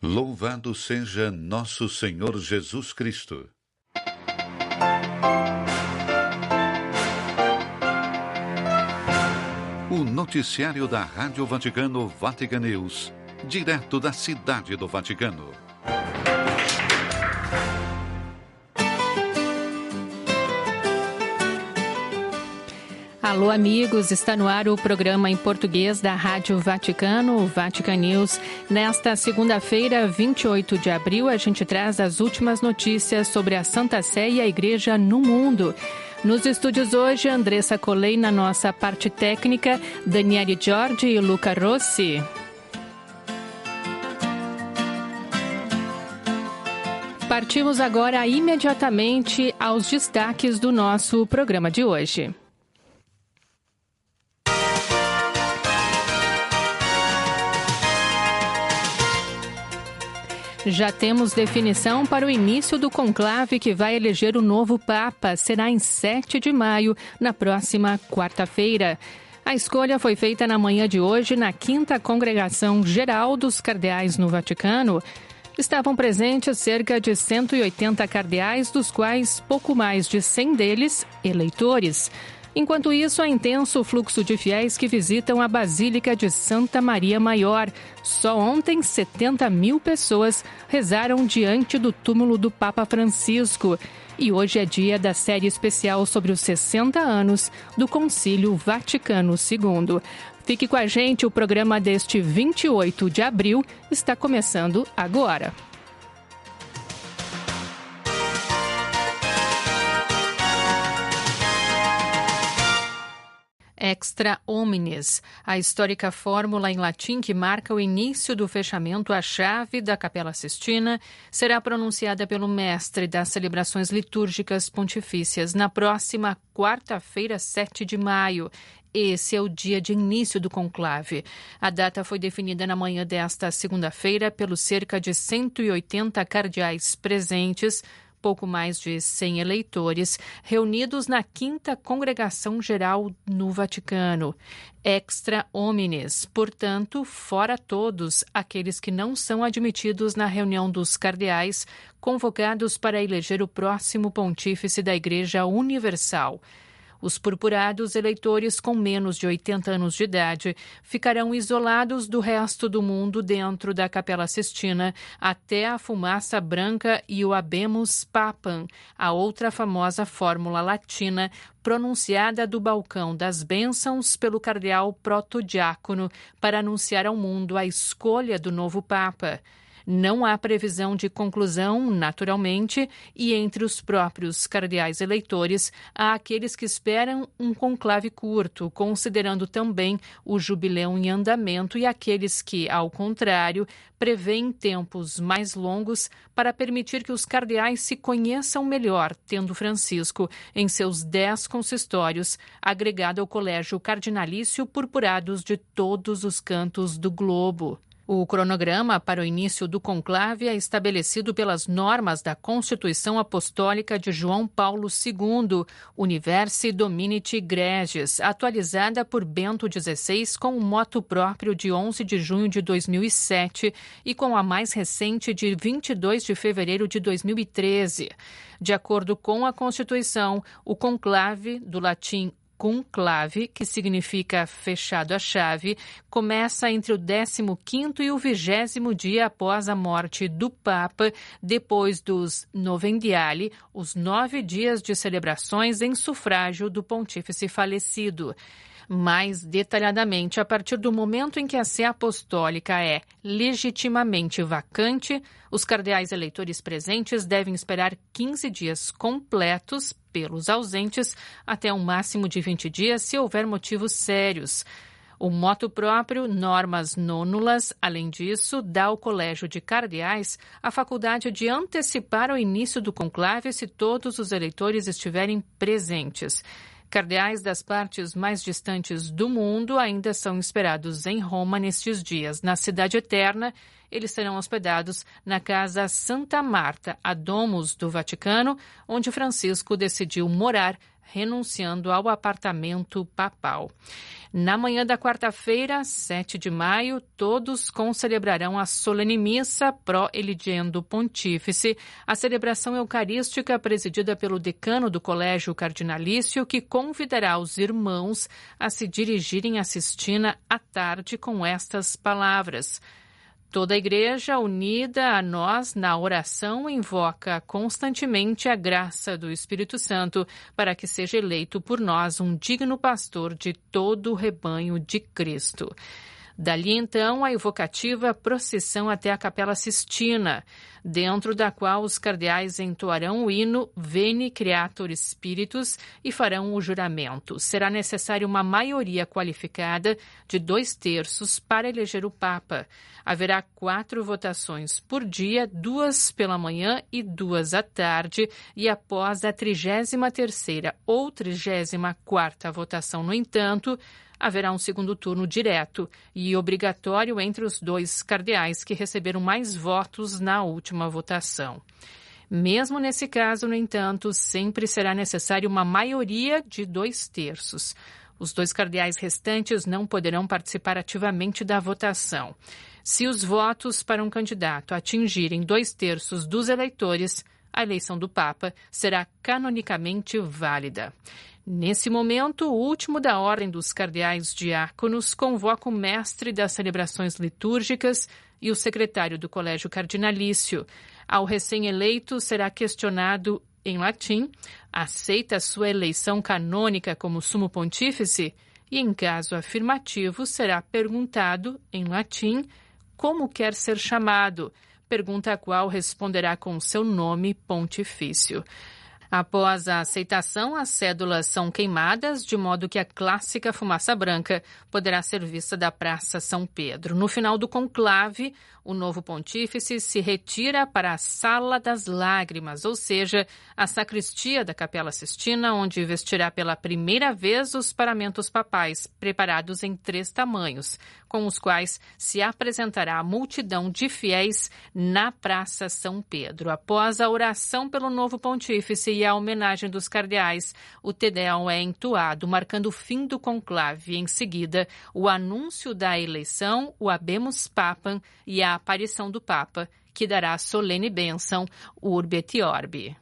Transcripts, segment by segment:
Louvado seja nosso Senhor Jesus Cristo. O noticiário da Rádio Vaticano Vatican News, direto da Cidade do Vaticano. Alô, amigos, está no ar o programa em português da Rádio Vaticano, o Vatican News. Nesta segunda-feira, 28 de abril, a gente traz as últimas notícias sobre a Santa Sé e a Igreja no mundo. Nos estúdios hoje, Andressa Colei na nossa parte técnica, Daniele Giorgi e Luca Rossi. Partimos agora imediatamente aos destaques do nosso programa de hoje. Já temos definição para o início do conclave que vai eleger o novo Papa. Será em 7 de maio, na próxima quarta-feira. A escolha foi feita na manhã de hoje na 5ª Congregação Geral dos Cardeais no Vaticano. Estavam presentes cerca de 180 cardeais, dos quais pouco mais de 100 deles eleitores. Enquanto isso, há intenso fluxo de fiéis que visitam a Basílica de Santa Maria Maior. Só ontem, 70 mil pessoas rezaram diante do túmulo do Papa Francisco. E hoje é dia da série especial sobre os 60 anos do Concílio Vaticano II. Fique com a gente, o programa deste 28 de abril está começando agora. Extra Omnes, a histórica fórmula em latim que marca o início do fechamento à chave da Capela Sistina, será pronunciada pelo mestre das celebrações litúrgicas pontifícias na próxima quarta-feira, 7 de maio. Esse é o dia de início do conclave. A data foi definida na manhã desta segunda-feira pelos cerca de 180 cardeais presentes, pouco mais de 100 eleitores, reunidos na 5ª Congregação Geral no Vaticano. Extra Omnes, portanto, fora todos aqueles que não são admitidos na reunião dos cardeais, convocados para eleger o próximo pontífice da Igreja Universal. Os purpurados eleitores com menos de 80 anos de idade ficarão isolados do resto do mundo dentro da Capela Sistina até a fumaça branca e o Habemus Papam, a outra famosa fórmula latina pronunciada do balcão das bênçãos pelo cardeal protodiácono para anunciar ao mundo a escolha do novo Papa. Não há previsão de conclusão, naturalmente, e entre os próprios cardeais eleitores há aqueles que esperam um conclave curto, considerando também o jubileu em andamento, e aqueles que, ao contrário, prevêem tempos mais longos para permitir que os cardeais se conheçam melhor, tendo Francisco, em seus 10 consistórios, agregado ao colégio cardinalício purpurados de todos os cantos do globo. O cronograma para o início do conclave é estabelecido pelas normas da Constituição Apostólica de João Paulo II, Universi Dominiti Gregis, atualizada por Bento XVI com o motu próprio de 11 de junho de 2007 e com a mais recente de 22 de fevereiro de 2013. De acordo com a Constituição, o conclave, do latim conclave, que significa fechado à chave, começa entre o 15º e o 20º dia após a morte do Papa, depois dos Novendiali, os 9 dias de celebrações em sufrágio do pontífice falecido. Mais detalhadamente, a partir do momento em que a sé apostólica é legitimamente vacante, os cardeais eleitores presentes devem esperar 15 dias completos pelos ausentes, até um máximo de 20 dias se houver motivos sérios. O motu próprio, normas nônulas, além disso, dá ao Colégio de Cardeais a faculdade de antecipar o início do conclave se todos os eleitores estiverem presentes. Cardeais das partes mais distantes do mundo ainda são esperados em Roma nestes dias. Na Cidade Eterna, eles serão hospedados na Casa Santa Marta, a Domus do Vaticano, onde Francisco decidiu morar renunciando ao apartamento papal. Na manhã da quarta-feira, 7 de maio, todos concelebrarão a solene missa pro eligendo pontífice, a celebração eucarística presidida pelo decano do Colégio Cardinalício, que convidará os irmãos a se dirigirem à Sistina à tarde com estas palavras: toda a Igreja, unida a nós na oração, invoca constantemente a graça do Espírito Santo para que seja eleito por nós um digno pastor de todo o rebanho de Cristo. Dali, então, a evocativa procissão até a Capela Sistina, dentro da qual os cardeais entoarão o hino Veni Creator Spiritus e farão o juramento. Será necessária uma maioria qualificada de 2/3 para eleger o Papa. Haverá 4 votações por dia, 2 pela manhã e 2 à tarde, e após a 33ª ou 34ª votação, no entanto, haverá um segundo turno direto e obrigatório entre os 2 cardeais que receberam mais votos na última votação. Mesmo nesse caso, no entanto, sempre será necessária uma maioria de 2/3. Os 2 cardeais restantes não poderão participar ativamente da votação. Se os votos para um candidato atingirem 2/3 dos eleitores, a eleição do Papa será canonicamente válida. Nesse momento, o último da ordem dos cardeais diáconos convoca o mestre das celebrações litúrgicas e o secretário do Colégio Cardinalício. Ao recém-eleito será questionado em latim, aceita sua eleição canônica como sumo pontífice? E, em caso afirmativo, será perguntado em latim como quer ser chamado, pergunta a qual responderá com seu nome pontifício. Após a aceitação, as cédulas são queimadas, de modo que a clássica fumaça branca poderá ser vista da Praça São Pedro. No final do conclave, o novo pontífice se retira para a Sala das Lágrimas, ou seja, a sacristia da Capela Sistina, onde vestirá pela primeira vez os paramentos papais, preparados em 3 tamanhos, com os quais se apresentará a multidão de fiéis na Praça São Pedro. Após a oração pelo novo pontífice e a homenagem dos cardeais, o Te Deum é entoado, marcando o fim do conclave. Em seguida, o anúncio da eleição, o Habemus Papam e a aparição do Papa, que dará a solene bênção Urbi et Orbi.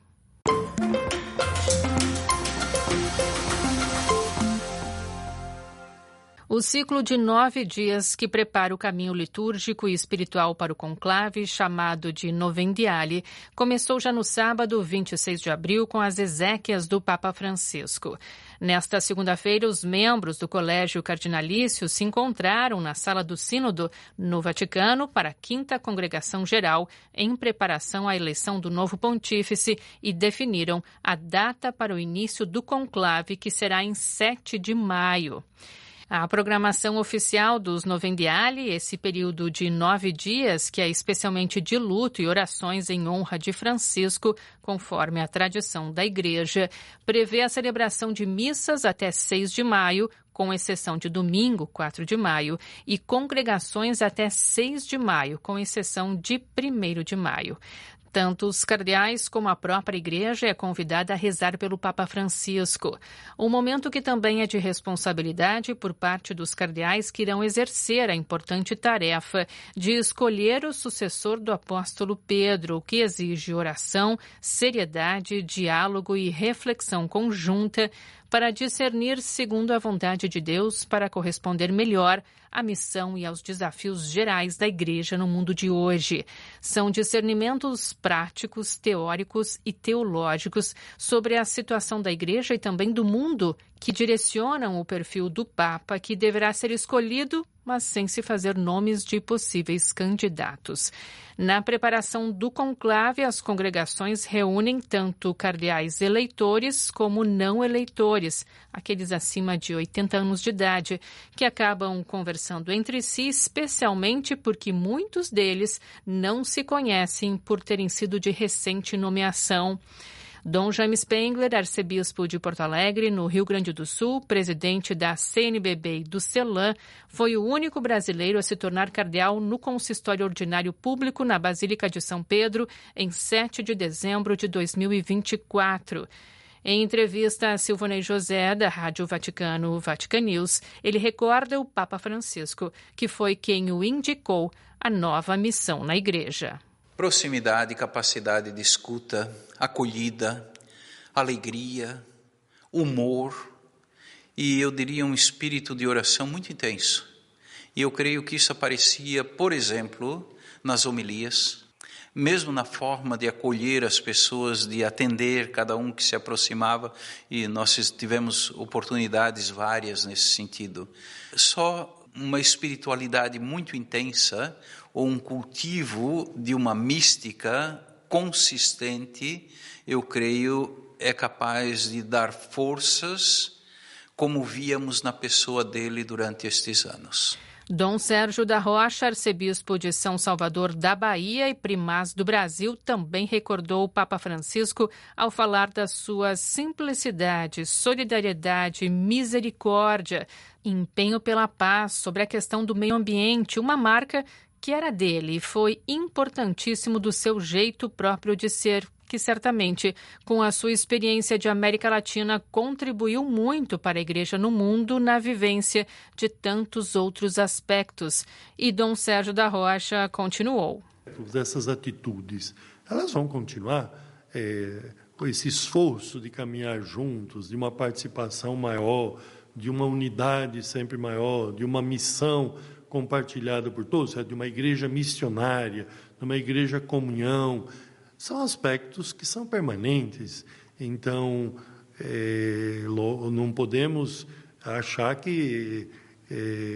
O ciclo de 9 dias que prepara o caminho litúrgico e espiritual para o conclave, chamado de Novendiale, começou já no sábado, 26 de abril, com as exéquias do Papa Francisco. Nesta segunda-feira, os membros do Colégio Cardinalício se encontraram na Sala do Sínodo, no Vaticano, para a 5ª Congregação Geral, em preparação à eleição do novo pontífice, e definiram a data para o início do conclave, que será em 7 de maio. A programação oficial dos Novendiale, esse período de 9 dias, que é especialmente de luto e orações em honra de Francisco, conforme a tradição da Igreja, prevê a celebração de missas até 6 de maio, com exceção de domingo, 4 de maio, e congregações até 6 de maio, com exceção de 1º de maio. Tanto os cardeais como a própria Igreja é convidada a rezar pelo Papa Francisco. Um momento que também é de responsabilidade por parte dos cardeais que irão exercer a importante tarefa de escolher o sucessor do apóstolo Pedro, o que exige oração, seriedade, diálogo e reflexão conjunta para discernir segundo a vontade de Deus para corresponder melhor à missão e aos desafios gerais da Igreja no mundo de hoje. São discernimentos práticos, teóricos e teológicos sobre a situação da Igreja e também do mundo que direcionam o perfil do Papa, que deverá ser escolhido, mas sem se fazer nomes de possíveis candidatos. Na preparação do conclave, as congregações reúnem tanto cardeais eleitores como não eleitores, aqueles acima de 80 anos de idade, que acabam conversando entre si, especialmente porque muitos deles não se conhecem por terem sido de recente nomeação. Dom Jaime Spengler, arcebispo de Porto Alegre, no Rio Grande do Sul, presidente da CNBB e do CELAM, foi o único brasileiro a se tornar cardeal no consistório ordinário público na Basílica de São Pedro em 7 de dezembro de 2024. Em entrevista a Silvonei José, da Rádio Vaticano, Vatican News, ele recorda o Papa Francisco, que foi quem o indicou a nova missão na Igreja. Proximidade, capacidade de escuta, acolhida, alegria, humor e, eu diria, um espírito de oração muito intenso. E eu creio que isso aparecia, por exemplo, nas homilias, mesmo na forma de acolher as pessoas, de atender cada um que se aproximava, e nós tivemos oportunidades várias nesse sentido. Só uma espiritualidade muito intensa, ou um cultivo de uma mística consistente, eu creio, é capaz de dar forças, como víamos na pessoa dele durante estes anos. Dom Sérgio da Rocha, arcebispo de São Salvador da Bahia e primaz do Brasil, também recordou o Papa Francisco ao falar da sua simplicidade, solidariedade, misericórdia, empenho pela paz, sobre a questão do meio ambiente, uma marca que era dele e foi importantíssimo do seu jeito próprio de ser, que certamente, com a sua experiência de América Latina, contribuiu muito para a Igreja no mundo na vivência de tantos outros aspectos. E Dom Sérgio da Rocha continuou. Dessas atitudes, elas vão continuar com esse esforço de caminhar juntos, de uma participação maior, de uma unidade sempre maior, de uma missão compartilhada por todos, de uma igreja missionária, de uma igreja comunhão. São aspectos que são permanentes, então não podemos achar que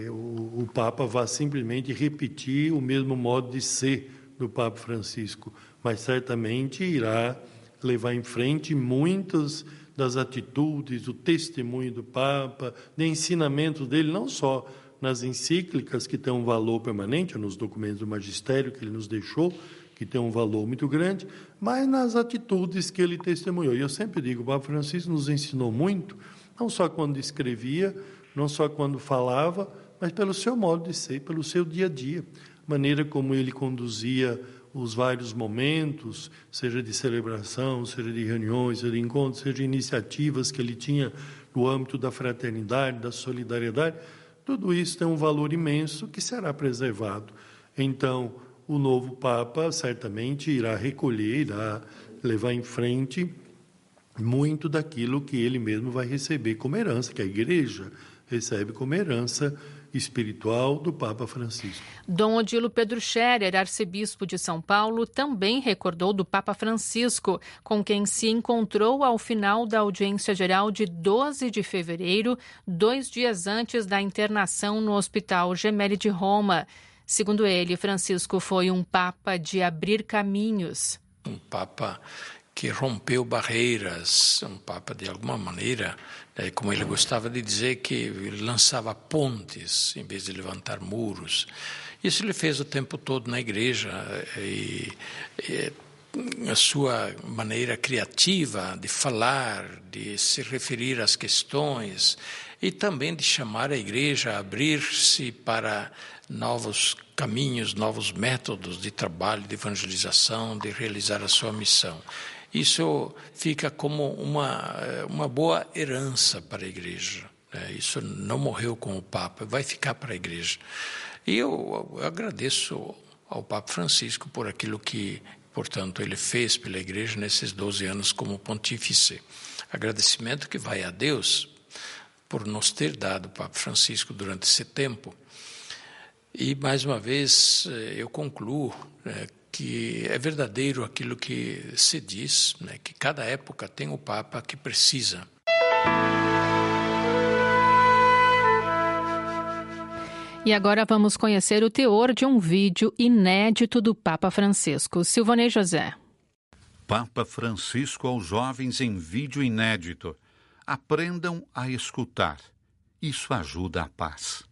o Papa vá simplesmente repetir o mesmo modo de ser do Papa Francisco, mas certamente irá levar em frente muitas das atitudes, o testemunho do Papa, de ensinamento dele, não só nas encíclicas, que têm um valor permanente, nos documentos do magistério que ele nos deixou, que tem um valor muito grande, mas nas atitudes que ele testemunhou. E eu sempre digo, o Papa Francisco nos ensinou muito, não só quando escrevia, não só quando falava, mas pelo seu modo de ser, pelo seu dia a dia, maneira como ele conduzia os vários momentos, seja de celebração, seja de reuniões, seja de encontros, seja de iniciativas que ele tinha no âmbito da fraternidade, da solidariedade. Tudo isso tem um valor imenso que será preservado. Então, o novo Papa certamente irá recolher, irá levar em frente muito daquilo que ele mesmo vai receber como herança, que a Igreja recebe como herança espiritual do Papa Francisco. Dom Odilo Pedro Scherer, arcebispo de São Paulo, também recordou do Papa Francisco, com quem se encontrou ao final da audiência geral de 12 de fevereiro, 2 dias antes da internação no Hospital Gemelli de Roma. Segundo ele, Francisco foi um Papa de abrir caminhos. Um Papa que rompeu barreiras, um Papa, de alguma maneira, como ele gostava de dizer, que ele lançava pontes em vez de levantar muros. Isso ele fez o tempo todo na Igreja, e a sua maneira criativa de falar, de se referir às questões e também de chamar a Igreja a abrir-se para novos caminhos, novos métodos de trabalho, de evangelização, de realizar a sua missão. Isso fica como uma boa herança para a Igreja. Isso não morreu com o Papa, vai ficar para a Igreja. E eu agradeço ao Papa Francisco por aquilo que, portanto, ele fez pela Igreja nesses 12 anos como pontífice. Agradecimento que vai a Deus por nos ter dado o Papa Francisco durante esse tempo. E, mais uma vez, eu concluo que é verdadeiro aquilo que se diz, que cada época tem o Papa que precisa. E agora vamos conhecer o teor de um vídeo inédito do Papa Francisco. Silvonei José. Papa Francisco aos jovens em vídeo inédito. Aprendam a escutar. Isso ajuda a paz.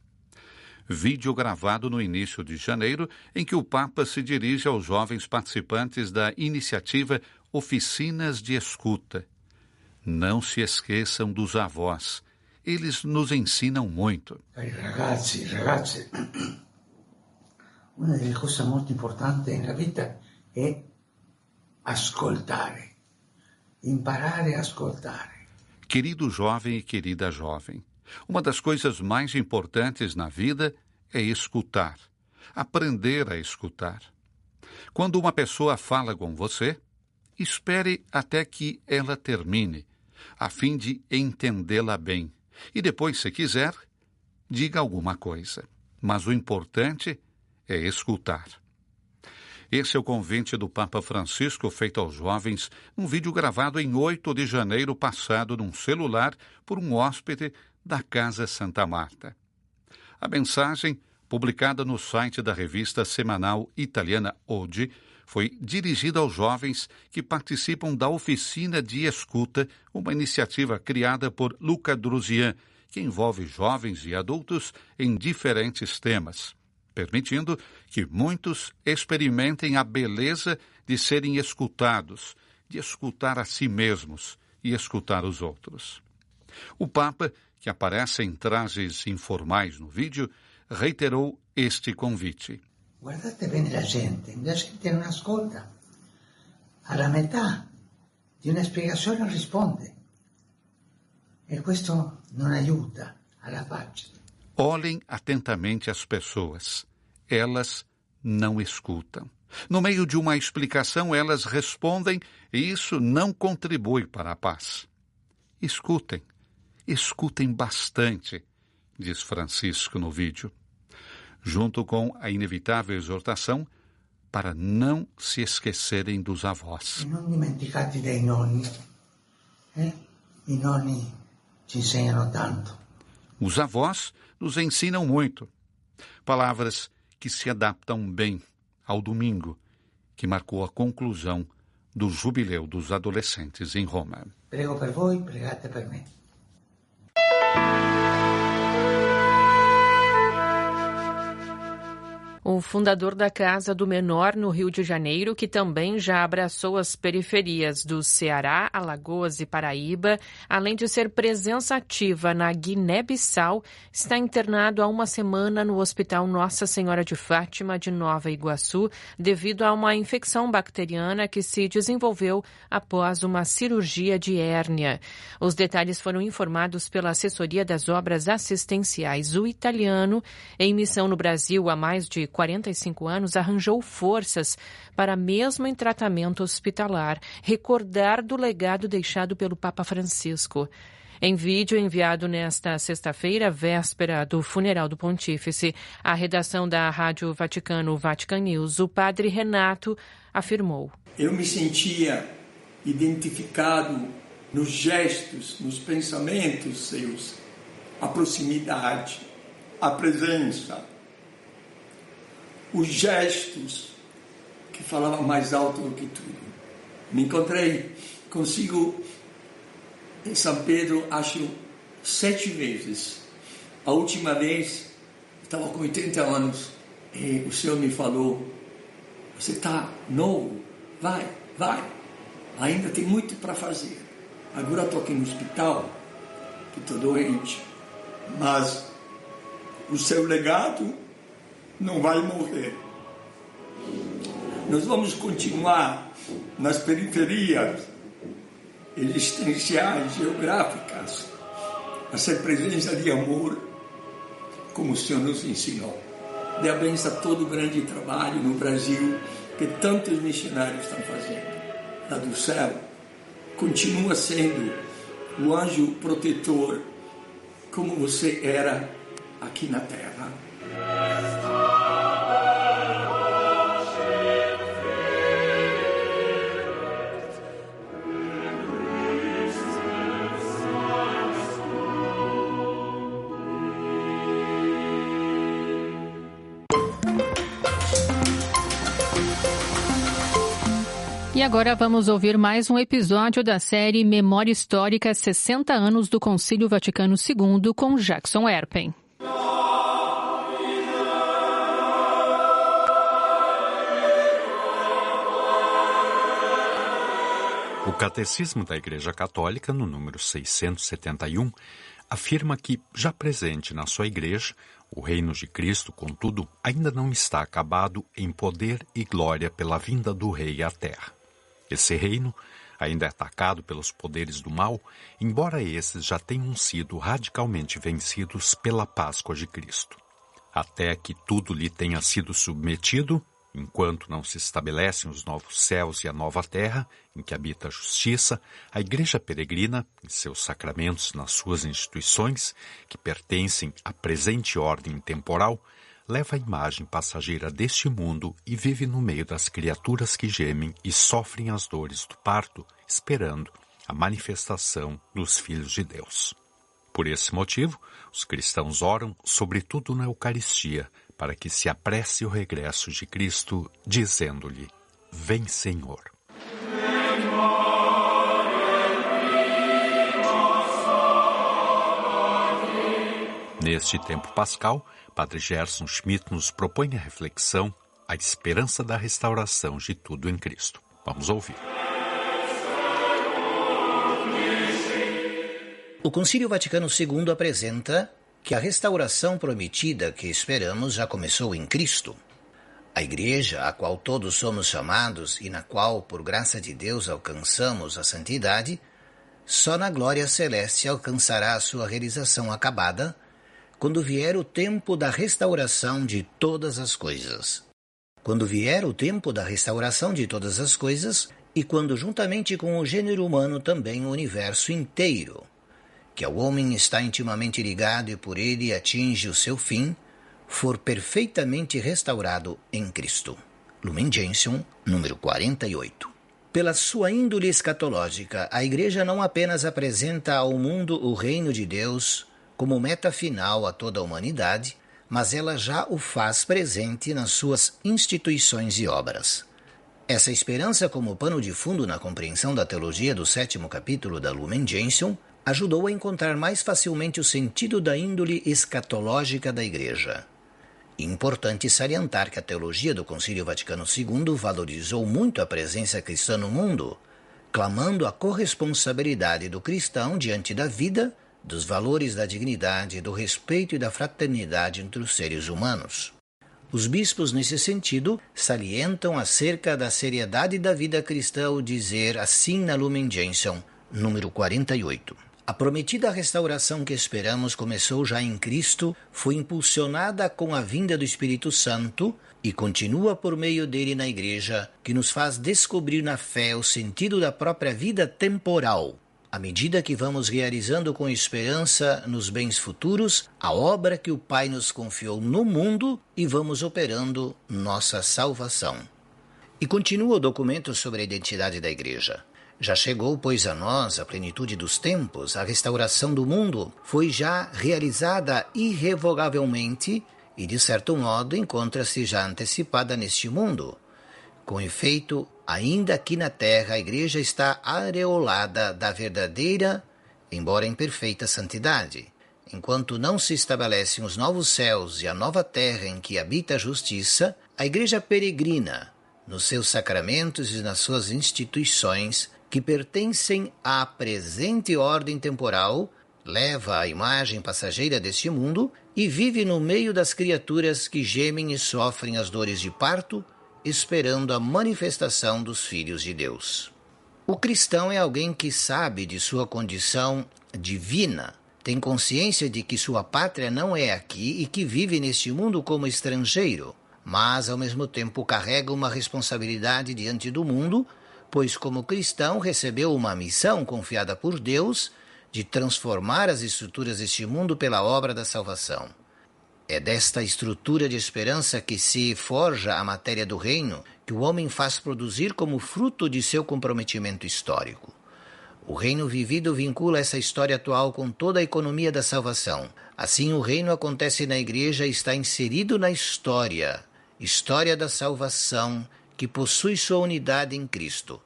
Vídeo gravado no início de janeiro, em que o Papa se dirige aos jovens participantes da iniciativa Oficinas de Escuta. Não se esqueçam dos avós. Eles nos ensinam muito. Ragazzi, ragazze, una delle cose molto importanti nella vita è ascoltare. imparare a ascoltare. Querido jovem e querida jovem, uma das coisas mais importantes na vida é escutar, aprender a escutar. Quando uma pessoa fala com você, espere até que ela termine, a fim de entendê-la bem. E depois, se quiser, diga alguma coisa. Mas o importante é escutar. Esse é o convite do Papa Francisco feito aos jovens, um vídeo gravado em 8 de janeiro passado num celular por um hóspede da Casa Santa Marta. A mensagem, publicada no site da revista semanal italiana Oggi, foi dirigida aos jovens que participam da Oficina de Escuta, uma iniciativa criada por Luca Drusian, que envolve jovens e adultos em diferentes temas, permitindo que muitos experimentem a beleza de serem escutados, de escutar a si mesmos e escutar os outros. O Papa, que aparece em trajes informais no vídeo, reiterou este convite. Guardate bene a gente non ascolta. Alla metà di una spiegazione risponde. E questo non aiuta alla pace. Olhem atentamente as pessoas. Elas não escutam. No meio de uma explicação, elas respondem e isso não contribui para a paz. Escutem. Escutem bastante, diz Francisco no vídeo, junto com a inevitável exortação para não se esquecerem dos avós. E não dimenticate dei nonni. I nonni ci insegnano tanto. Os avós nos ensinam muito. Palavras que se adaptam bem ao domingo, que marcou a conclusão do Jubileu dos Adolescentes em Roma. Prego per voi, pregate per me. O fundador da Casa do Menor, no Rio de Janeiro, que também já abraçou as periferias do Ceará, Alagoas e Paraíba, além de ser presença ativa na Guiné-Bissau, está internado há uma semana no Hospital Nossa Senhora de Fátima de Nova Iguaçu, devido a uma infecção bacteriana que se desenvolveu após uma cirurgia de hérnia. Os detalhes foram informados pela Assessoria das Obras Assistenciais. O italiano, em missão no Brasil há mais de 45 anos, arranjou forças para, mesmo em tratamento hospitalar, recordar do legado deixado pelo Papa Francisco. Em vídeo enviado nesta sexta-feira, véspera do funeral do pontífice, à redação da Rádio Vaticano, Vatican News, o padre Renato afirmou: Eu me sentia identificado nos gestos, nos pensamentos seus, a proximidade, a presença, os gestos que falavam mais alto do que tudo. Me encontrei consigo em São Pedro, acho 7 vezes. A última vez, eu estava com 80 anos e o Senhor me falou: você está novo, vai, ainda tem muito para fazer. Agora estou aqui no hospital, que estou doente, mas o seu legado não vai morrer. Nós vamos continuar nas periferias existenciais, geográficas, a ser presença de amor, como o Senhor nos ensinou. Dê a benção a todo o grande trabalho no Brasil que tantos missionários estão fazendo. Lá do céu, continua sendo o anjo protetor, como você era aqui na terra. E agora vamos ouvir mais um episódio da série Memória Histórica 60 anos do Concílio Vaticano II com Jackson Erpen. O Catecismo da Igreja Católica, no número 671, afirma que, já presente na sua Igreja, o reino de Cristo, contudo, ainda não está acabado em poder e glória pela vinda do Rei à Terra. Esse reino ainda é atacado pelos poderes do mal, embora esses já tenham sido radicalmente vencidos pela Páscoa de Cristo. Até que tudo lhe tenha sido submetido, enquanto não se estabelecem os novos céus e a nova terra, em que habita a justiça, a Igreja peregrina, em seus sacramentos, nas suas instituições, que pertencem à presente ordem temporal, leva a imagem passageira deste mundo e vive no meio das criaturas que gemem e sofrem as dores do parto, esperando a manifestação dos filhos de Deus. Por esse motivo, os cristãos oram, sobretudo na Eucaristia, para que se apresse o regresso de Cristo, dizendo-lhe: Vem, Senhor. Neste tempo pascal, Padre Gerson Schmidt nos propõe a reflexão, a esperança da restauração de tudo em Cristo. Vamos ouvir. O Concílio Vaticano II apresenta que a restauração prometida que esperamos já começou em Cristo. A Igreja, a qual todos somos chamados e na qual, por graça de Deus, alcançamos a santidade, só na glória celeste alcançará a sua realização acabada, quando vier o tempo da restauração de todas as coisas. Quando vier o tempo da restauração de todas as coisas, e quando, juntamente com o gênero humano, também o universo inteiro, que ao homem está intimamente ligado e por ele atinge o seu fim, for perfeitamente restaurado em Cristo. Lumen Gentium, número 48. Pela sua índole escatológica, a Igreja não apenas apresenta ao mundo o reino de Deus como meta final a toda a humanidade, mas ela já o faz presente nas suas instituições e obras. Essa esperança, como pano de fundo na compreensão da teologia do 7º capítulo da Lumen Gentium, ajudou a encontrar mais facilmente o sentido da índole escatológica da Igreja. Importante salientar que a teologia do Concílio Vaticano II valorizou muito a presença cristã no mundo, clamando a corresponsabilidade do cristão diante da vida, dos valores da dignidade, do respeito e da fraternidade entre os seres humanos. Os bispos, nesse sentido, salientam acerca da seriedade da vida cristã ao dizer assim na Lumen Gentium, número 48. A prometida restauração que esperamos começou já em Cristo, foi impulsionada com a vinda do Espírito Santo e continua por meio dele na Igreja, que nos faz descobrir na fé o sentido da própria vida temporal, à medida que vamos realizando com esperança nos bens futuros a obra que o Pai nos confiou no mundo e vamos operando nossa salvação. E continua o documento sobre a identidade da Igreja. Já chegou, pois, a nós a plenitude dos tempos, a restauração do mundo foi já realizada irrevogavelmente e, de certo modo, encontra-se já antecipada neste mundo. Com efeito, ainda aqui na terra, a Igreja está areolada da verdadeira, embora imperfeita, santidade. Enquanto não se estabelecem os novos céus e a nova terra em que habita a justiça, a Igreja peregrina, nos seus sacramentos e nas suas instituições, que pertencem à presente ordem temporal, leva a imagem passageira deste mundo e vive no meio das criaturas que gemem e sofrem as dores de parto, esperando a manifestação dos filhos de Deus. O cristão é alguém que sabe de sua condição divina, tem consciência de que sua pátria não é aqui e que vive neste mundo como estrangeiro, mas ao mesmo tempo carrega uma responsabilidade diante do mundo, pois como cristão recebeu uma missão confiada por Deus de transformar as estruturas deste mundo pela obra da salvação. É desta estrutura de esperança que se forja a matéria do reino, que o homem faz produzir como fruto de seu comprometimento histórico. O reino vivido vincula essa história atual com toda a economia da salvação. Assim, o reino acontece na Igreja e está inserido na história da salvação, que possui sua unidade em Cristo.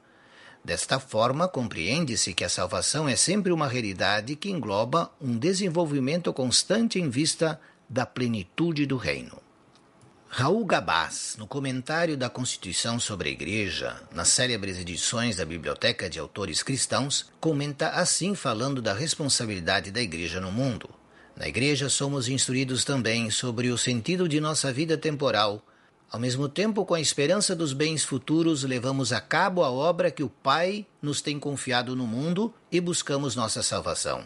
Desta forma, compreende-se que a salvação é sempre uma realidade que engloba um desenvolvimento constante em vista da plenitude do reino. Raul Gabás, no comentário da Constituição sobre a Igreja, nas célebres edições da Biblioteca de Autores Cristãos, comenta assim falando da responsabilidade da Igreja no mundo. Na Igreja somos instruídos também sobre o sentido de nossa vida temporal, Ao mesmo tempo, com a esperança dos bens futuros, levamos a cabo a obra que o Pai nos tem confiado no mundo e buscamos nossa salvação.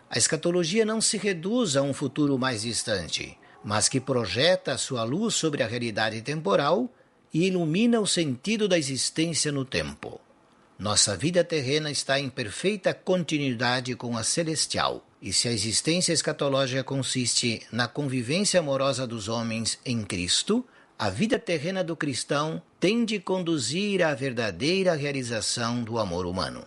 A escatologia não se reduz a um futuro mais distante, mas que projeta a sua luz sobre a realidade temporal e ilumina o sentido da existência no tempo. Nossa vida terrena está em perfeita continuidade com a celestial, e se a existência escatológica consiste na convivência amorosa dos homens em Cristo, a vida terrena do cristão tende a conduzir à verdadeira realização do amor humano.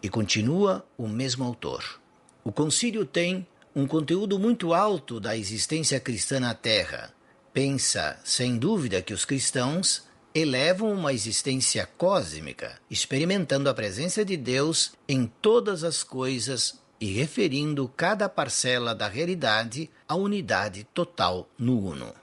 E continua o mesmo autor. O concílio tem um conteúdo muito alto da existência cristã na Terra. Pensa, sem dúvida, que os cristãos elevam uma existência cósmica, experimentando a presença de Deus em todas as coisas e referindo cada parcela da realidade à unidade total no Uno.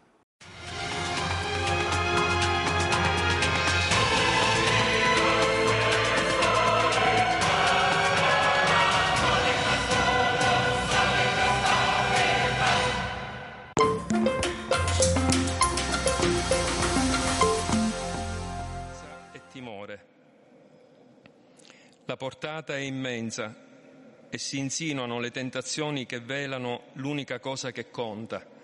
La portata è immensa e si insinuano le tentazioni che velano l'unica cosa che conta.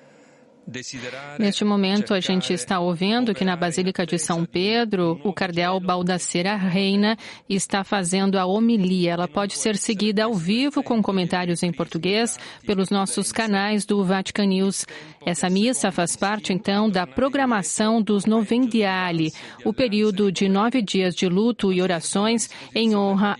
Neste momento, a gente está ouvindo que na Basílica de São Pedro, o cardeal Baldassera Reina está fazendo a homilia. Ela pode ser seguida ao vivo com comentários em português pelos nossos canais do Vatican News. Essa missa faz parte, então, da programação dos Novendiali, o período de 9 dias de luto e orações em honra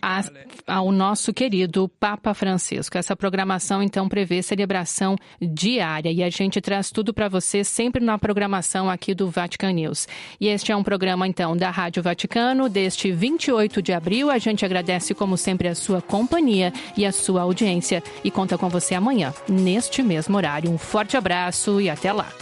ao nosso querido Papa Francisco. Essa programação, então, prevê celebração diária e a gente traz tudo para você sempre na programação aqui do Vatican News. E este é um programa, então, da Rádio Vaticano deste 28 de abril. A gente agradece, como sempre, a sua companhia e a sua audiência e conta com você amanhã, neste mesmo horário. Um forte abraço e até lá.